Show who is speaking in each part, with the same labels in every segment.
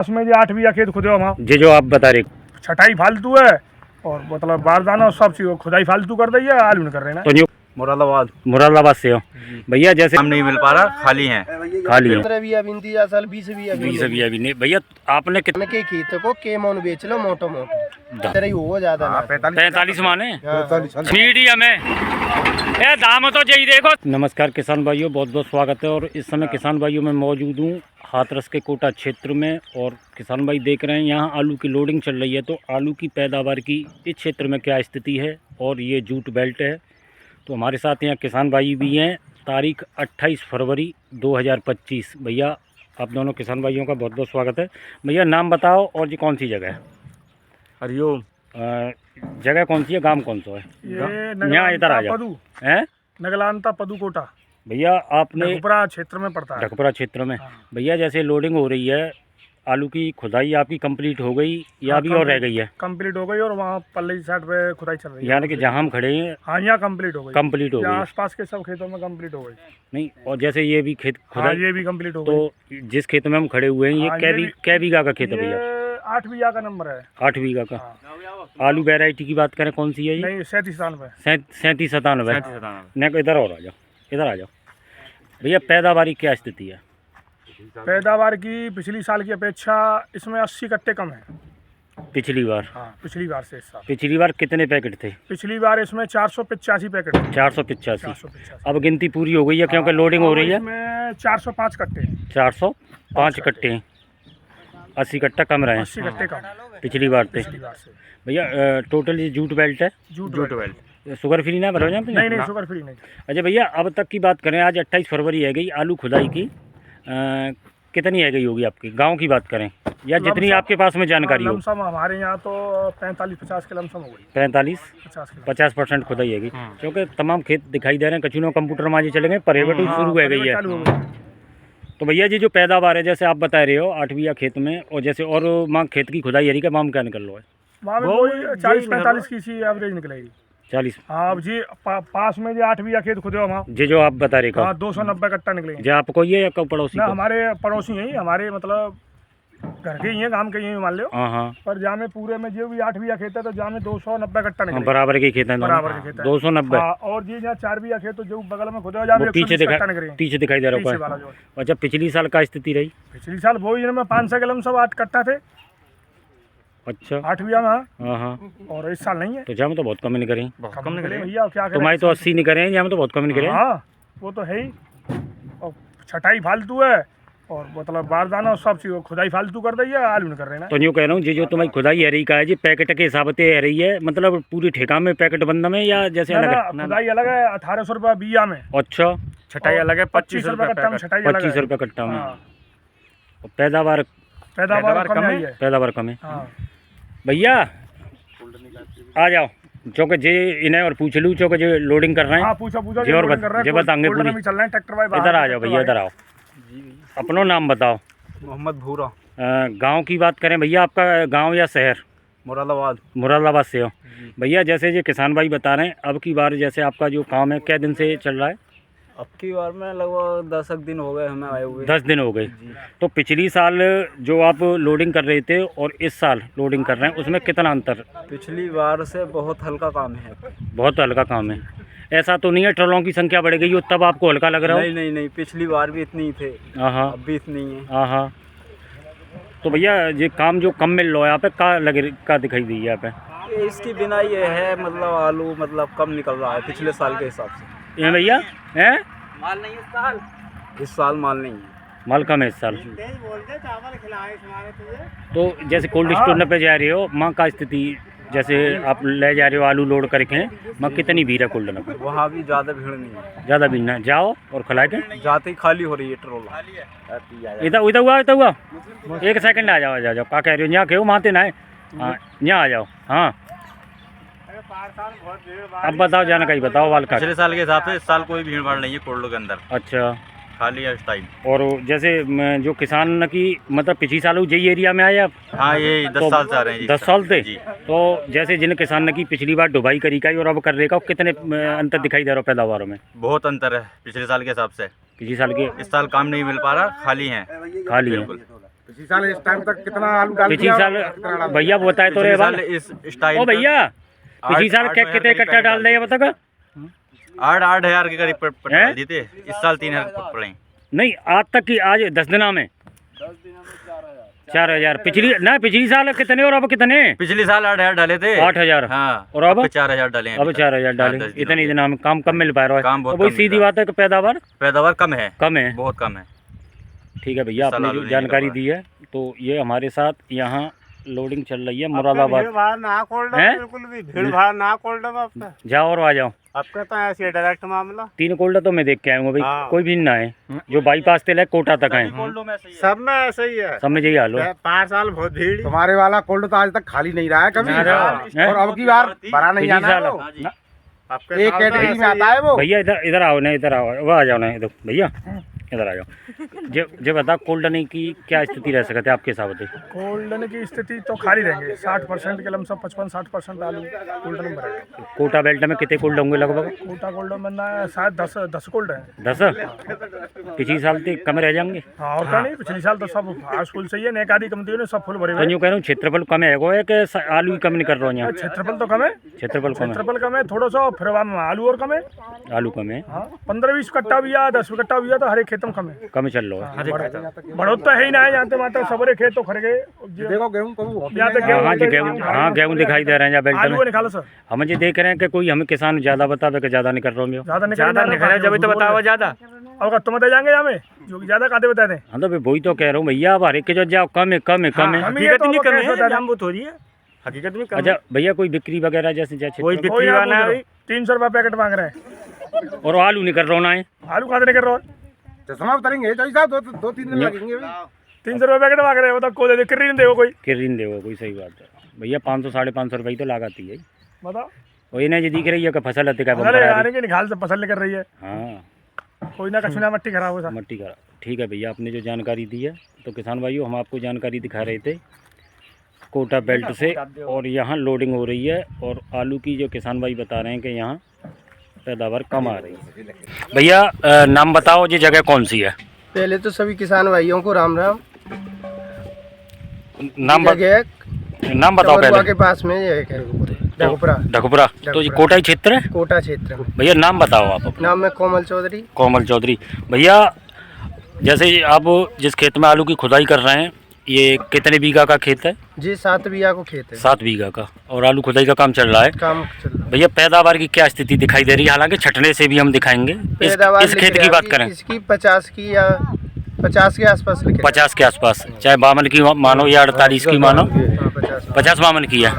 Speaker 1: उसमें जो 8 बीघा खेत खुदे वहाँ
Speaker 2: जे जो आप बता रहे
Speaker 1: छटाई फालतू है और मतलब बारदाना और सब चीज खुदाई फालतू कर दी है, आलू नहीं कर रहे ना।
Speaker 2: तो मुरादाबाद से हो भैया, जैसे
Speaker 3: काम नहीं मिल पा रहा, खाली हैं।
Speaker 2: खाली हो
Speaker 4: 15 बीघा बिनती जा साल 20 बीघा
Speaker 2: 20 अभी अभी नहीं भैया, आपने कितने
Speaker 4: के खेत को के मोन बेच लो मोटो मोटो तेरा ही हो ज्यादा ना
Speaker 2: 45 माने मीडियम है ये दाम तो यही देखो। नमस्कार किसान भाइयों, बहुत बहुत स्वागत है। और इस समय किसान भाइयों में मौजूद हूँ हाथरस के कोटा क्षेत्र में। और किसान भाई देख रहे हैं यहाँ आलू की लोडिंग चल रही है। तो आलू की पैदावार की इस क्षेत्र में क्या स्थिति है, और ये जूट बेल्ट है। तो हमारे साथ यहाँ किसान भाई भी हैं। तारीख 28 फरवरी 2025। भैया आप दोनों किसान भाइयों का बहुत बहुत स्वागत है। भैया नाम बताओ और ये कौन सी जगह है?
Speaker 3: हरिओम।
Speaker 2: जगह कौन सी है, गांव कौन सा है? यहाँ इधर आ जाओ। हैं
Speaker 1: नगलानता पदुकोटा
Speaker 2: भैया, आपने
Speaker 1: ढकपरा क्षेत्र में पड़ता है।
Speaker 2: ढकपरा क्षेत्र में।
Speaker 1: हाँ।
Speaker 2: भैया जैसे लोडिंग हो रही है, आलू की खुदाई आपकी कंप्लीट हो गई या अभी और रह गई है?
Speaker 1: कंप्लीट हो गई और वहाँ पल्ले की साइड पे खुदाई चल रही है।
Speaker 2: यानी कि जहाँ हम खड़े हैं
Speaker 1: हाँ यहाँ कंप्लीट हो गई।
Speaker 2: कंप्लीट हो गई
Speaker 1: आसपास के सब खेतों में कंप्लीट हो गई।
Speaker 2: नहीं? और जैसे ये भी खेत
Speaker 1: हाँ
Speaker 2: खुदाई,
Speaker 1: ये भी कंप्लीट हो गई।
Speaker 2: तो जिस खेत में हम खड़े हुए हैं ये
Speaker 1: हाँ,
Speaker 2: कै बीघा का खेत है भैया?
Speaker 1: 8 बीघा का नंबर है।
Speaker 2: 8 बीघा का।
Speaker 1: हाँ।
Speaker 2: आलू वैरायटी की बात करें कौन सी है ये?
Speaker 1: नहीं 37-97
Speaker 2: 37 97। नहीं इधर और आ जाओ, इधर आ जाओ भैया। पैदावारी क्या स्थिति है?
Speaker 1: पैदावार की पिछली साल की अपेक्षा इसमें 80 कट्टे कम है
Speaker 2: पिछली बार?
Speaker 1: हाँ पिछली बार से इस साल।
Speaker 2: पिछली बार कितने पैकेट थे?
Speaker 1: पिछली बार इसमें 485 पैकेट थे।
Speaker 2: 485। अब गिनती पूरी हो गई है क्योंकि लोडिंग हो रही है।
Speaker 1: इसमें 405 कट्टे हैं।
Speaker 2: 405 कट्टे हैं। 80 कट्टा कम रहे हैं
Speaker 1: 80 कट्टे कम
Speaker 2: पिछली बार थे।
Speaker 1: पिछली बार से
Speaker 2: भैया टोटल ये जूट बेल्ट है?
Speaker 1: Jute belt.
Speaker 2: शुगर फ्री ना भरो जाए?
Speaker 1: नहीं शुगर फ्री नहीं।
Speaker 2: अच्छा भैया, अब तक की बात करें, आज 28 फरवरी है गई आलू खुदाई की, कितनी है गई होगी आपकी? गांव की बात करें या जितनी आपके पास में जानकारी हो?
Speaker 1: लमसम हमारे यहाँ तो 45-50 के लमसम हो गई।
Speaker 2: 45-50% खुदाई है गई, क्योंकि तमाम खेत दिखाई दे रहे हैं। कचूनों कंप्यूटर माजी चले गए, परेबट शुरू हो गई है। तो भैया जी जो पैदावार है जैसे आप बता रहे हो 8 बीघा खेत में, और जैसे और माँ खेत की खुदाई हरी का माम क्या निकल रहा है?
Speaker 1: वहाँ में 40-45 की सी एवरेज निकलेगी।
Speaker 2: 40?
Speaker 1: हाँ जी पास में जो 8 बीघा खेत खुदे वहाँ
Speaker 2: जी जो आप बता रहे
Speaker 1: हाँ 290 कट्टा निकलेंगे।
Speaker 2: जो आपको ये या पड़ोसी
Speaker 1: ना
Speaker 2: को?
Speaker 1: हमारे पड़ोसी हैं, हमारे मतलब घर के ही हैं, गांव के ही हैं मान लो।
Speaker 2: हाँ।
Speaker 1: पर जहाँ में पूरे में जो भी 8 बीघा खेत है तो जहाँ में 290 कट्टा निकलेगा।
Speaker 2: बराबर के खेत हैं?
Speaker 1: बराबर के खेत है
Speaker 2: 290।
Speaker 1: और जी जहाँ 4 बीघा खेत तो जो बगल में खुदे हो जहाँ
Speaker 2: पीछे दिखाई दे रहा है। अच्छा पिछली साल का स्थिति रही?
Speaker 1: पिछली साल वो में 500 के लमसम 8 कट्टा थे।
Speaker 2: अच्छा
Speaker 1: 8 बीघा में।
Speaker 2: हाँ।
Speaker 1: और इस साल नहीं है
Speaker 2: तो जहाँ में तो बहुत कम नहीं करें।
Speaker 1: कम निकले भैया, क्या करें?
Speaker 2: तुम्हारी तो 80 नहीं करें, जहाँ में तो बहुत कम नहीं करें।
Speaker 1: हाँ वो तो है ही। और छटाई फालतू है और मतलब बारदाना और सब चीज खुदाई फालतू कर दी है, आलू नहीं कर रहे ना।
Speaker 2: तो यूँ कह रहा हूँ जी जो तुम्हारी खुदाई है रही का है जी पैकेट के हिसाब से है रही है, मतलब पूरी ठेका में पैकेट बंद में या जैसे अलग है?
Speaker 1: खुदाई अलग है 1800 रुपये बीघा में।
Speaker 2: अच्छा
Speaker 1: छटाई अलग है 25 रुपये कट्टा में। छटाई
Speaker 2: 25 रुपये कट्टा में। पैदावार पैदावार कम है भैया। आ जाओ चौके जे इन्हें और पूछ लूँ चौके जो लोडिंग कर रहे हैं।
Speaker 1: पूछो
Speaker 2: जी और बताएंगे पूरी। इधर आ जाओ भैया, इधर आओ। अपना नाम बताओ।
Speaker 3: मोहम्मद भूरा।
Speaker 2: गांव की बात करें भैया, आपका गांव या शहर? मुरादाबाद से हो भैया। जैसे ये किसान भाई बता रहे हैं अब की बार जैसे आपका जो काम है क्या दिन से चल रहा है?
Speaker 3: अब की बार में लगभग 10 दिन हो गए हमें आए हुए।
Speaker 2: 10 दिन हो गए। तो पिछली साल जो आप लोडिंग कर रहे थे और इस साल लोडिंग कर रहे हैं उसमें कितना अंतर?
Speaker 3: पिछली बार से बहुत हल्का काम है।
Speaker 2: बहुत हल्का काम है। ऐसा तो नहीं है ट्रलों की संख्या बढ़ गई हो तब आपको हल्का लग रहा हो?
Speaker 3: नहीं पिछली बार भी इतनी ही थे।
Speaker 2: हाँ
Speaker 3: अब भी इतनी है।
Speaker 2: हाँ। तो भैया ये काम जो कम मिल रहा है यहाँ पे का दिखाई दी है यहाँ पे?
Speaker 3: इसकी बिना ये है मतलब आलू मतलब कम निकल रहा है पिछले साल के हिसाब से।
Speaker 2: ये भैया हैं
Speaker 3: माल नहीं इस साल माल नहीं है।
Speaker 2: माल कम है इस साल। तो जैसे कोल्ड स्टोर पे जा रहे हो माँ का स्थिति, जैसे आप ले जा रहे हो आलू लोड करके, माँ कितनी भीड़ है कोल्ड पे?
Speaker 3: वहाँ भी ज़्यादा भीड़ नहीं है।
Speaker 2: ज़्यादा भीड़ ना जाओ और खिला के
Speaker 3: जाते ही खाली हो रही है ट्रोला।
Speaker 2: इधर हुआ 1 सेकंड आ जाओ क्या कह रहे हो? यहाँ क्यों माते ना है? हाँ यहाँ आ जाओ। हाँ अब बताओ जानकारी बताओ वाल का।
Speaker 3: पिछले साल के हिसाब से इस साल कोई भीड़ भाड़ नहीं है कोल्ड के अंदर।
Speaker 2: अच्छा
Speaker 3: खाली है इस टाइम।
Speaker 2: और जैसे जो किसान की मतलब पिछली साल यही एरिया में आए आप?
Speaker 3: हाँ ये 10 साल से आ रहे हैं।
Speaker 2: 10 साल से। तो जैसे जिन किसान की पिछली बार ढुबाई करी का और अब कर रहे का कितने अंतर दिखाई दे रहा पैदावारों में?
Speaker 3: बहुत अंतर है पिछले साल के हिसाब से।
Speaker 2: पिछले साल के
Speaker 3: इस साल काम नहीं मिल पा रहा, खाली है।
Speaker 5: पिछले साल इस टाइम तक कितना आलू डाल
Speaker 2: पिछली
Speaker 5: दिया?
Speaker 2: साल भैया बताए तो रे
Speaker 3: पिछले
Speaker 2: बाल
Speaker 3: साल इस स्टाइल
Speaker 2: ओ भैया पिछली साल
Speaker 3: आठ
Speaker 2: कितने कट्टा डाल दे बता का
Speaker 3: 8,000 के करीब
Speaker 2: हैं?
Speaker 3: डाल दिए थे। इस साल 3,000 पड़े।
Speaker 2: नहीं आज तक की आज 10 दिनों में 4,000 पिछली साल कितने और अब कितने?
Speaker 3: पिछले साल 8,000 डाले थे।
Speaker 2: 8,000
Speaker 3: हाँ,
Speaker 2: और अब
Speaker 3: 4,000 डाले हैं
Speaker 2: अब
Speaker 3: अभी तक।
Speaker 2: 4,000 डाले।
Speaker 3: हाँ, 10 दिनों
Speaker 2: इतनी
Speaker 3: में।
Speaker 2: दिन में काम कम मिल पा रहा है।
Speaker 3: काम बहुत
Speaker 2: तो वही
Speaker 3: कम
Speaker 2: सीधी
Speaker 3: मिल
Speaker 2: बात है कि पैदावार
Speaker 3: पैदावार कम है,
Speaker 2: कम है।
Speaker 3: बहुत कम है।
Speaker 2: ठीक है भैया,
Speaker 3: इस साल
Speaker 2: आपने
Speaker 3: आलू
Speaker 2: जो
Speaker 3: नहीं
Speaker 2: जानकारी
Speaker 3: निकल
Speaker 2: दी है तो ये हमारे साथ यहाँ लोडिंग चल रही है मुरादाबाद। हैं?
Speaker 6: बिल्कुल भी भीड़ भाड़ ना कोल्ड आपका
Speaker 2: जाओ और आ जाओ।
Speaker 6: आपका तो ऐसे है डायरेक्ट मामला।
Speaker 2: 3 कोल्ड तो मैं देख के आऊँगा भाई।
Speaker 6: हाँ।
Speaker 2: कोई भी ना है जो बाईपास से ले कोटा तक है,
Speaker 6: सब में ऐसा ही है।
Speaker 2: सब में यही हाल हो।
Speaker 6: 5 साल बहुत भीड़।
Speaker 5: तुम्हारे वाला कोल्ड तो आज तक खाली नहीं रहा है कभी।
Speaker 2: हैं?
Speaker 5: और अब की बार भरा नहीं
Speaker 2: पिछली
Speaker 5: जाना
Speaker 2: साल
Speaker 5: है वो।
Speaker 6: आपके
Speaker 5: एक
Speaker 6: साल में
Speaker 5: कैटेगरी में
Speaker 6: ऐसा ही
Speaker 5: आता है वो।
Speaker 2: भैया इधर इधर आओ ना, इधर आओ, वो आ जाओ ना इधर भैया, इधर आ जाओ। जो बता कोल्डन की क्या स्थिति रह सकती है आपके हिसाब से?
Speaker 1: कोल्डन की स्थिति तो खाली रहेंगे 60% के लमसम 55-60% आलू कोल्डन में रहेगा।
Speaker 2: कोटा बेल्ट में कितने कोल्ड होंगे लगभग?
Speaker 1: कोटा कोल्डन में ना शायद 10 कोल्ड है।
Speaker 2: 10? पिछली साल तो कम रह जाएंगे।
Speaker 1: हाँ और क्या नहीं, पिछली साल तो सब आज फुल सही है, नेक आदि कमती ने सब फुल भरे
Speaker 2: तो
Speaker 1: हुए।
Speaker 2: यूँ कह रहा हूँ क्षेत्रफल कम है कि आलू ही कम नहीं कर रहा हूँ यहाँ?
Speaker 1: क्षेत्रफल तो कम है,
Speaker 2: क्षेत्रफल कम है,
Speaker 1: क्षेत्रफल कम है थोड़ा सा, फिर वहाँ में आलू और कम है।
Speaker 2: आलू कम है,
Speaker 1: हाँ 15-20 कट्टा भी है, 10 कट्टा भी है, तो हर एक खेत में कम है।
Speaker 2: कम चल रहा है।
Speaker 1: बढ़ोत्ता है ही ना है, जानते माता सबरे खेत तो खड़ गए।
Speaker 5: देखो गेहूं कभी होती
Speaker 1: यहाँ तक
Speaker 2: हाँ जी गेहूँ दिखाई दे रहे हैं जहाँ बेल्ट
Speaker 1: आलू
Speaker 2: में।
Speaker 1: निकालो सर,
Speaker 2: हम ये देख रहे हैं कि कोई हमें किसान ज्यादा बतावे कि ज्यादा नहीं कर रहा हूँ।
Speaker 1: ज्यादा निकल रहे जब तो बताओ
Speaker 2: ज्यादा।
Speaker 1: और तुम दे जाएंगे हमें जो ज्यादा काते बता दें।
Speaker 2: हाँ तो भाई वही तो कह रहा हूँ भैया, अब हर एक के जो जाओ कम है कम है कम है।
Speaker 1: हकीकत नहीं कम है,
Speaker 6: जामबूत हो रही है। हकीकत में
Speaker 2: अच्छा भैया कोई बिक्री वगैरह जैसे जैसे
Speaker 6: कोई बिक्री वाला है
Speaker 1: 300 रुपये पैकेट मांग रहे हैं।
Speaker 2: और आलू नहीं कर रहा ना है।
Speaker 1: आलू कहाँ से नहीं कर रहा है?
Speaker 5: चश्मा उतरेंगे तो साहब 2-3 दिन लगेंगे अभी।
Speaker 1: 300 रुपये पैकेट मांग रहे हैं, बताओ को दे किरी देगा कोई?
Speaker 2: किरीन देगा कोई, सही बात है भैया। 500-550 रुपये तो लगाती है।
Speaker 1: बताओ
Speaker 2: वही ना जो दिख रही है कि फसल अति का
Speaker 1: अरे आने के निकाल से फसल निकल रही है,
Speaker 2: हाँ
Speaker 1: कोई ना कछुना मट्टी खराब हो सा।
Speaker 2: मट्टी का। ठीक है भैया, आपने जो जानकारी दी है तो किसान भाइयों हम आपको जानकारी दिखा रहे थे कोटा बेल्ट से, और यहाँ लोडिंग हो रही है और आलू की जो किसान भाई बता रहे हैं कि यहाँ पैदावार कम आ रही है। भैया नाम बताओ, ये जगह कौन सी है?
Speaker 4: पहले तो सभी किसान भाइयों को राम राम।
Speaker 2: नाम नाम बताओ
Speaker 4: चमरुआ
Speaker 2: पहले।
Speaker 4: के पास में ये है ढकुपरा।
Speaker 2: ढकुपरा तो ये कोटा ही क्षेत्र है?
Speaker 4: कोटा क्षेत्र में।
Speaker 2: भैया नाम बताओ आप अपना।
Speaker 4: नाम है कोमल चौधरी।
Speaker 2: कोमल चौधरी। भैया जैसे आप जिस खेत में आलू की खुदाई कर रहे हैं, ये कितने बीघा का खेत है?
Speaker 4: जी 7 बीघा को खेत है।
Speaker 2: 7 बीघा का, और आलू खुदाई का काम चल रहा है।
Speaker 4: काम चल रहा है।
Speaker 2: भैया पैदावार की क्या स्थिति दिखाई दे रही है? हालांकि छटने से भी हम दिखाएंगे।
Speaker 4: पैदावार
Speaker 2: इस खेत की बात करें,
Speaker 4: इसकी 50 की या 50 के आसपास लिखे।
Speaker 2: 50 के आसपास, चाहे 52 की मानो या 48 की मानो, 50-52 की है।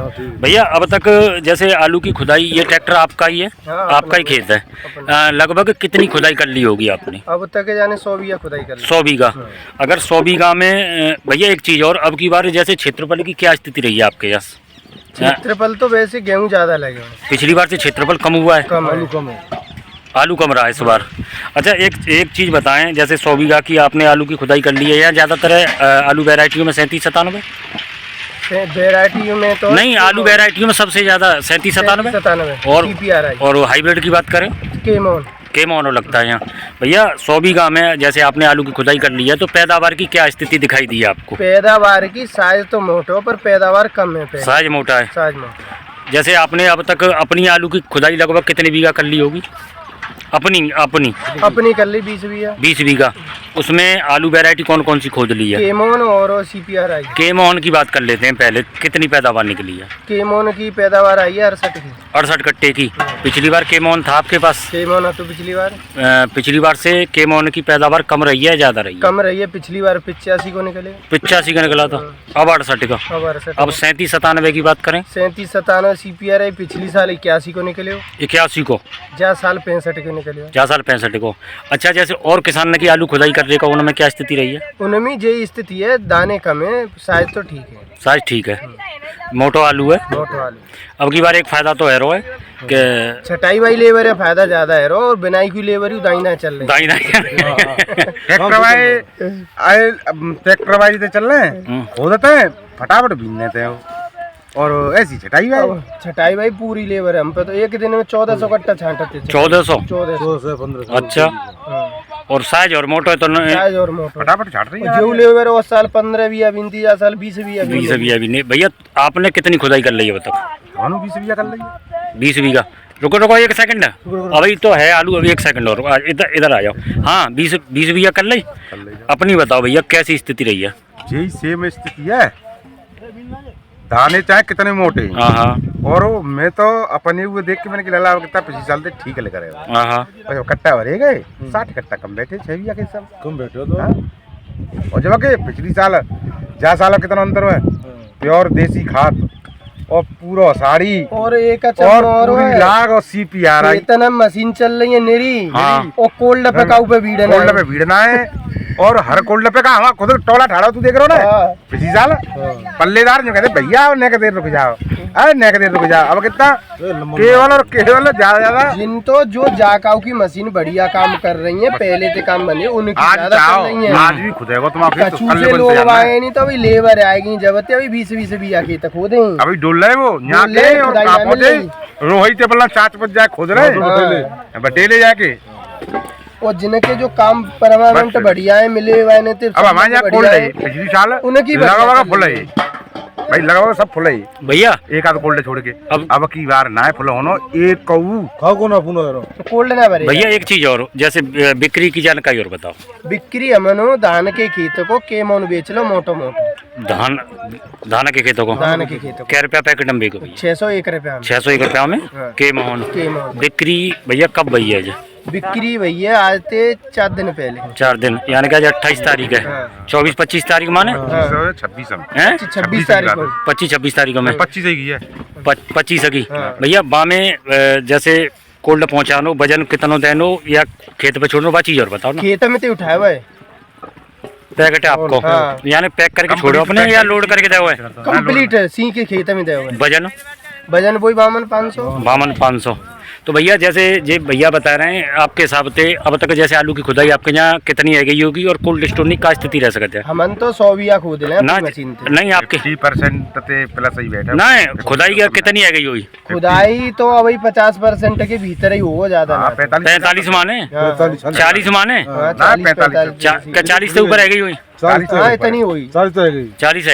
Speaker 2: भैया अब तक जैसे आलू की खुदाई, ये ट्रैक्टर आपका ही है?
Speaker 4: हाँ,
Speaker 2: आपका ही खेत है। लगभग कितनी खुदाई कर ली होगी आपने?
Speaker 4: अब तक जाने 100 बीघा खुदाई कर ली।
Speaker 2: 100 बीघा। अगर 100 बीघा में भैया एक चीज़ और, अब की बार जैसे क्षेत्रफल की क्या स्थिति रही है आपके यहाँ?
Speaker 4: क्षेत्रफल तो वैसे गेहूं ज्यादा लगे,
Speaker 2: पिछली बार से क्षेत्रफल कम हुआ है,
Speaker 4: कम आलू कम है।
Speaker 2: आलू कम रहा है इस बार। अच्छा एक चीज़ बताएं, जैसे 100 बीघा की आपने आलू की खुदाई कर ली है, या ज़्यादातर आलू वेराइटियों में 37-97?
Speaker 4: वेराइटियों में तो
Speaker 2: नहीं, आलू वेराइटियों में सबसे ज़्यादा 37-97
Speaker 4: और
Speaker 2: और हाइब्रिड की बात करें केमोन लगता है यहाँ। भैया 100 बीघा में जैसे आपने आलू की खुदाई कर ली है, तो पैदावार की क्या स्थिति दिखाई दी है आपको?
Speaker 4: पैदावार की साइज तो मोटा पर पैदावार कम है।
Speaker 2: साइज मोटा है।
Speaker 4: साइज मोटा।
Speaker 2: जैसे आपने अब तक अपनी आलू की खुदाई लगभग कितने बीघा कर ली होगी? अपनी
Speaker 4: कर ली 20 बीघा।
Speaker 2: 20 बीघा। उसमें आलू वैरायटी कौन कौन सी खोज ली है?
Speaker 4: केमोन और CPR आई।
Speaker 2: केमोन की बात कर लेते हैं पहले, कितनी पैदावार निकली है?
Speaker 4: केमोन की पैदावार आई है 68 की।
Speaker 2: 68 कट्टे की। पिछली बार केमोन था आपके पास?
Speaker 4: केमोन तो
Speaker 2: पिछली बार से केमोन की पैदावार कम रही है, ज़्यादा रही है?
Speaker 4: कम रही है। पिछली बार 85 को निकले।
Speaker 2: 85 का निकला था, अब 68 का। अब 37-97 की बात करें?
Speaker 4: 37-97 CPR आई। पिछली साल 81 को निकले।
Speaker 2: 81 को।
Speaker 4: जा साल 65 के निकले।
Speaker 2: जा साल 65 को। अच्छा जैसे और किसान ने की आलू खुदाई कर का, उनमें क्या स्थिति रही है?
Speaker 4: उनमें ये स्थिति है, दाने कम है, साइज तो ठीक है।
Speaker 2: साइज ठीक है, मोटो आलू है।
Speaker 4: मोटो आलू।
Speaker 2: अब की बार एक फायदा तो है रो है कि
Speaker 4: छटाई वाली लेबर है, फायदा ज्यादा है रो, और बिनाई की लेबर ही दाइना चल रही
Speaker 2: दाई
Speaker 5: ट्रैक्टर वाई चल रहे हैं, हो देते हैं फटाफट बीन देते हैं। और ऐसी छटाई है
Speaker 4: अब छटाई भाई पूरी लेबर है हम पे, तो एक दिन में 1400 कट्टा छांटते थे।
Speaker 2: 1400।
Speaker 4: 1400
Speaker 2: अच्छा, और साइज और मोटो है तो
Speaker 4: साइज और मोटो
Speaker 5: फटाफट छाट रही है
Speaker 4: जो लेबर है, वो साल 15 भी है, 20 साल 20 भी है।
Speaker 2: 20 बीघा भी नहीं। भैया आपने कितनी खुदाई कर ली है बताओ?
Speaker 5: दोनों 20 बीघा कर ली
Speaker 2: 20 बीघा। रुको रुको एक सेकंड, अभी तो है आलू, अभी एक सेकंड और इधर इधर आ जाओ। हाँ 20 बीघा कर ली। अपनी बताओ भैया कैसी स्थिति रही है?
Speaker 5: यही सेम स्थिति है, दाने चाहे कितने मोटे।
Speaker 2: हाँ हाँ
Speaker 5: और मैं तो अपने हुए देख के मैंने कहला कितना पिछले साल से ठीक लेकर आए।
Speaker 2: हाँ हाँ।
Speaker 5: और कट्टा भरे गए 60 कट्टा कम बैठे 6 बीघा के सब कम बैठे तो। और जब के पिछली साल जा साल कितना अंतर है, प्योर देसी खाद और पूरा साड़ी
Speaker 4: और एक
Speaker 5: और पूरी लाग और CPR
Speaker 4: इतना मशीन चल रही है निरी।
Speaker 2: हाँ।
Speaker 4: और कोल्ड पे काऊ पे भीड़ना
Speaker 5: कोल्ड पे भीड़ना है। और हर कोल्ड पे का हमारा खुद टोला ठाड़ा तू देख रहा हो ना पिछली साल पल्लेदार जो कहते भैया और नेक देर रुक जाओ, अरे नेक देर रुक जाओ। अब कितना केवल और केवल ज्यादा
Speaker 4: जिन तो जो जाकाऊ की मशीन बढ़िया काम कर रही है, पहले से काम बने उनकी
Speaker 5: आज
Speaker 4: ज्यादा
Speaker 5: जाओ,
Speaker 4: चल रही है।
Speaker 5: आज भी खुद है वो तुम्हारे
Speaker 4: कचू से लोग आए नहीं तो अभी लेबर आएगी जब अभी 20 बीघा के तक खोदे।
Speaker 5: अभी डोल रहे वो यहाँ
Speaker 4: डोल
Speaker 5: के
Speaker 4: रहे,
Speaker 5: और
Speaker 4: खुदाई
Speaker 5: कापो
Speaker 4: में
Speaker 5: दे
Speaker 4: मिल
Speaker 5: रोहित ते बल्ला चाच बज जाए खोद रहे बटेले जाके।
Speaker 4: और जिनके जो काम परमानेंट बढ़िया है मिले हुए ने
Speaker 5: अब हमारे यहाँ कोल्ड है पिछली साल
Speaker 4: उनकी
Speaker 5: लगा हुआ फुल है भाई, लगा हुआ सब फुल है
Speaker 2: भैया।
Speaker 5: एक आध कोल्ड छोड़ के। अब की बार ना फुल होनो एक कऊ खाओ को ना पुनो
Speaker 4: कोल्ड ना भरे।
Speaker 2: भैया एक चीज और, जैसे बिक्री की जानकारी और बताओ।
Speaker 4: बिक्री हमनो धान के खेत को के मन बेच लो मोटो मोटो।
Speaker 2: धान के खेतों को
Speaker 4: धान के खेतों
Speaker 2: क्या रुपया पैकेट में बिको भैया?
Speaker 4: 601 रुपया।
Speaker 2: 601 रुपया में
Speaker 4: हाँ।
Speaker 2: के मोहन।
Speaker 4: के मोहन।
Speaker 2: बिक्री भैया कब भैया जी?
Speaker 4: बिक्री भैया आज ते 4 दिन पहले।
Speaker 2: 4 दिन यानी कि आज 28 तारीख है।
Speaker 4: हाँ।
Speaker 2: 24-25 तारीख माने
Speaker 5: 26
Speaker 2: हैं?
Speaker 4: 26 तारीख को।
Speaker 2: 25-26 तारीख में
Speaker 5: 25 की है
Speaker 2: 25 की।
Speaker 4: हाँ।
Speaker 2: भैया बामे जैसे कोल्ड पहुंचानो वजन कितनो देनो या खेत पे छोड़नो बा चीज और बताओ ना।
Speaker 4: खेत में तो उठाया हुआ है
Speaker 2: पैकेट है आपको?
Speaker 4: हाँ।
Speaker 2: यानी पैक करके छोड़ो अपने या लोड करके दे हुए?
Speaker 4: कंप्लीट सी के खेत में दे हुआ है।
Speaker 2: वजन
Speaker 4: वजन वही 500।
Speaker 2: 500। तो भैया जैसे ये भैया बता रहे हैं आपके हिसाब से अब तक जैसे आलू की खुदाई आपके यहाँ कितनी रह गई होगी और कोल्ड स्टोर का स्थिति रह सकते हैं?
Speaker 4: हमन तो 100 बीघा खोद ले
Speaker 2: ना
Speaker 4: मशीन से।
Speaker 2: नहीं आपके
Speaker 5: 50% ते प्लस ही बैठा
Speaker 2: ना खुदाई का कितनी रह गई होगी?
Speaker 4: खुदाई तो अभी 50% के भीतर ही हो ज्यादा ना।
Speaker 2: 45 माने?
Speaker 4: हाँ।
Speaker 2: 40 माने?
Speaker 4: हाँ,
Speaker 5: ना,
Speaker 2: 40 से ऊपर रह गई हुई?
Speaker 4: हाँ, इतनी हुई
Speaker 2: 40 रह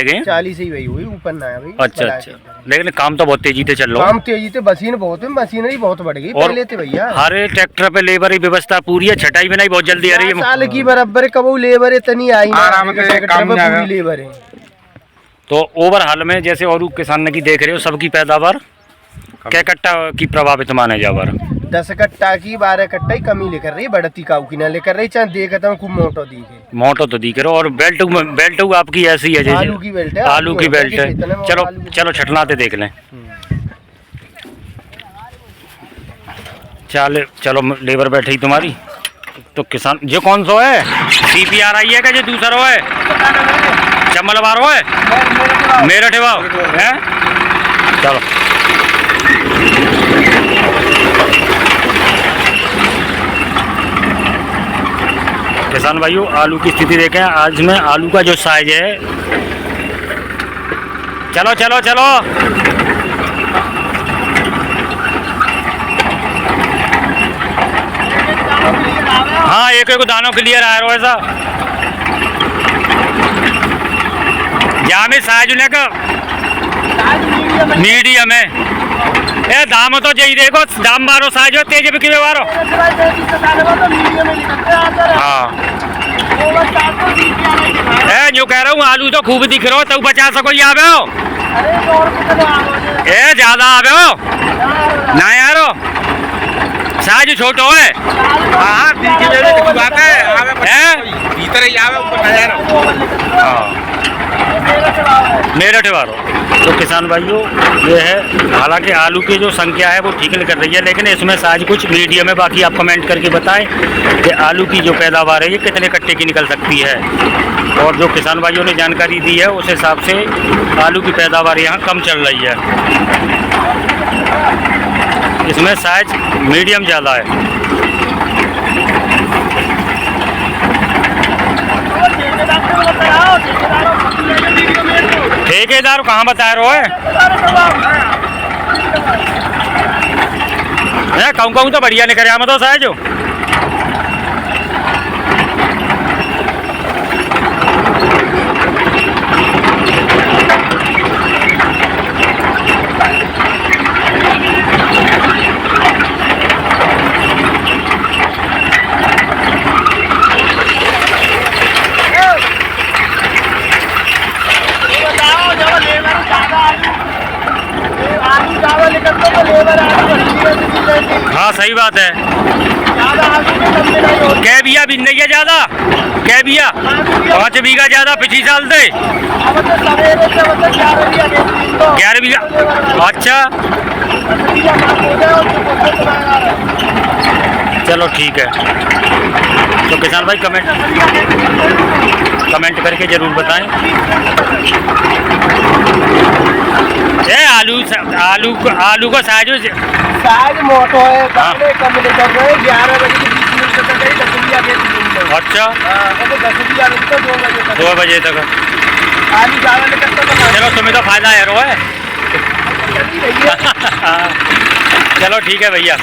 Speaker 2: गई?
Speaker 4: 40 ही वही हुई, ऊपर ना है भाई।
Speaker 2: अच्छा अच्छा, लेकिन काम तो बहुत तेजी से चल रहा
Speaker 4: काम तेजी से, मशीन बहुत है, मशीनरी बहुत बढ़ गई
Speaker 2: और
Speaker 4: पहले थे भैया।
Speaker 2: हर ट्रैक्टर पे लेबर की व्यवस्था पूरी है, छटाई में नहीं बहुत जल्दी आ रही है।
Speaker 4: साल की बराबर कब लेबर इतनी आई ना,
Speaker 5: आराम से
Speaker 4: ट्रैक्टर
Speaker 5: काम
Speaker 4: पे
Speaker 5: नहीं
Speaker 4: पूरी
Speaker 5: आएगा।
Speaker 4: लेबर है।
Speaker 2: तो ओवरऑल में जैसे और किसान की देख रहे हो सबकी पैदावार क्या कट्टा की प्रभावित माने जावर?
Speaker 4: 10 कट्टा की 12 कट्टा ही कमी लेकर रही, बढ़ती काऊ की ना लेकर रही। चाहे देखता हूँ खूब मोटो दी के
Speaker 2: मोटो तो दिख रहा और बेल्ट आपकी ऐसी है जैसे
Speaker 4: आलू की बेल्ट है।
Speaker 2: आलू की बेल्ट है।
Speaker 4: इतने में
Speaker 2: चलो
Speaker 4: आलू की-
Speaker 2: चलो छटनाते देख लें। चलो लेबर बैठी तुम्हारी तो किसान जो कौन सा है? CPR आई है क्या जो दूसरा है? चमल बारो है मेरठ है? चलो किसान भाइयों आलू की स्थिति देखें। आज में आलू का जो साइज है, चलो चलो चलो हाँ एक एक दानों क्लियर आ रहा है ऐसा यहाँ में साइज उन्हें का मीडियम है। ए दाम तो यही देखो, दाम मारो साइज हो तेज बिक्री में मारो। हाँ ए जो कह रहा हूँ आलू तो खूब दिख रहा हो तब 50 कोई आवे हो ए ज्यादा आवे हो ना यारो साइज छोटो है। हाँ मेरठ वालों तो किसान भाइयों ये है। हालांकि आलू की जो संख्या है वो ठीक निकल रही है, लेकिन इसमें साइज कुछ मीडियम है। बाकी आप कमेंट करके बताएं कि आलू की जो पैदावार है ये कितने कट्टे की निकल सकती है। और जो किसान भाइयों ने जानकारी दी है उस हिसाब से आलू की पैदावार यहाँ कम चल रही है, इसमें साइज मीडियम ज़्यादा है। ठेकेदार कहाँ बता रहे हो है? कहूँ तो बढ़िया निकल रहा तो साहब जो हाँ सही बात है। कै बिया भी नहीं है ज्यादा, कै बिया 5 बीघा ज्यादा पिछली साल से 11 बीघा। अच्छा चलो ठीक है। तो किसान भाई कमेंट करके जरूर बताएं। ये आलू का
Speaker 4: साइज मोटो है, दाने कम निकल रहे 11 बजे के 20 मिनट तक गई 10 बिया बेच दी।
Speaker 2: अच्छा
Speaker 4: अब 10 बिया बेचते 2 बजे तक।
Speaker 2: 2 बजे तक
Speaker 4: आलू ज़्यादा निकलता तो
Speaker 2: चलो तुम्हें तो फायदा है रो है। चलो ठीक है भैया।